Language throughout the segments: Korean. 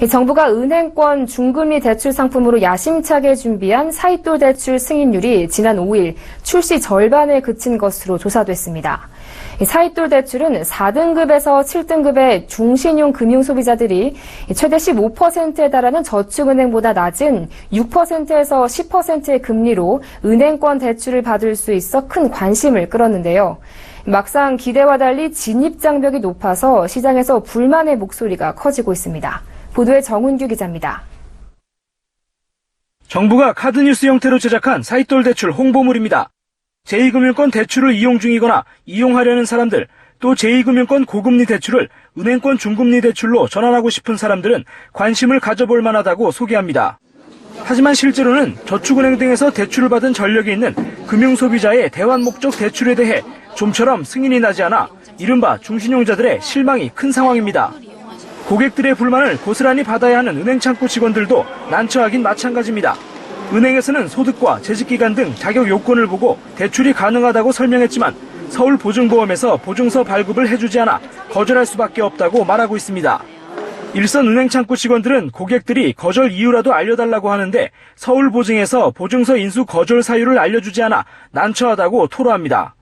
정부가 은행권 중금리 대출 상품으로 야심차게 준비한 사이돌 대출 승인율이 지난 5일 출시 절반에 그친 것으로 조사됐습니다. 사이돌 대출은 4등급에서 7등급의 중신용 금융 소비자들이 최대 15%에 달하는 저축은행보다 낮은 6%에서 10%의 금리로 은행권 대출을 받을 수 있어 큰 관심을 끌었는데요. 막상 기대와 달리 진입 장벽이 높아서 시장에서 불만의 목소리가 커지고 있습니다. 보도에 정은규 기자입니다. 정부가 카드뉴스 형태로 제작한 사이돌 대출 홍보물입니다. 제2금융권 대출을 이용 중이거나 이용하려는 사람들, 또 제2금융권 고금리 대출을 은행권 중금리 대출로 전환하고 싶은 사람들은 관심을 가져볼 만하다고 소개합니다. 하지만 실제로는 저축은행 등에서 대출을 받은 전력이 있는 금융소비자의 대환 목적 대출에 대해 좀처럼 승인이 나지 않아 이른바 중신용자들의 실망이 큰 상황입니다. 고객들의 불만을 고스란히 받아야 하는 은행 창구 직원들도 난처하긴 마찬가지입니다. 은행에서는 소득과 재직기간 등 자격 요건을 보고 대출이 가능하다고 설명했지만 서울보증보험에서 보증서 발급을 해주지 않아 거절할 수밖에 없다고 말하고 있습니다. 일선 은행 창구 직원들은 고객들이 거절 이유라도 알려달라고 하는데 서울보증에서 보증서 인수 거절 사유를 알려주지 않아 난처하다고 토로합니다.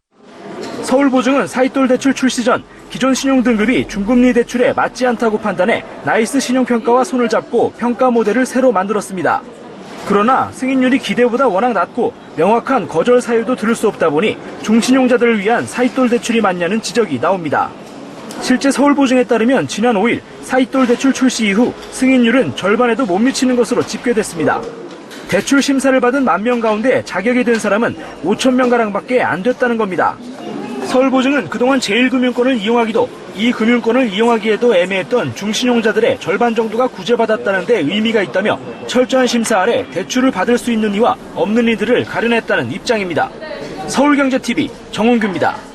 서울보증은 사이돌 대출 출시 전 기존 신용등급이 중금리 대출에 맞지 않다고 판단해 나이스 신용평가와 손을 잡고 평가 모델을 새로 만들었습니다. 그러나 승인율이 기대보다 워낙 낮고 명확한 거절 사유도 들을 수 없다 보니 중신용자들을 위한 사이돌 대출이 맞냐는 지적이 나옵니다. 실제 서울보증에 따르면 지난 5일 사이돌 대출 출시 이후 승인율은 절반에도 못 미치는 것으로 집계됐습니다. 대출 심사를 받은 10,000명 가운데 자격이 된 사람은 5,000명가량밖에 안 됐다는 겁니다. 서울보증은 그동안 제1금융권을 이용하기도 이 금융권을 이용하기에도 애매했던 중신용자들의 절반 정도가 구제받았다는 데 의미가 있다며 철저한 심사 아래 대출을 받을 수 있는 이와 없는 이들을 가려냈다는 입장입니다. 서울경제TV 정은규입니다.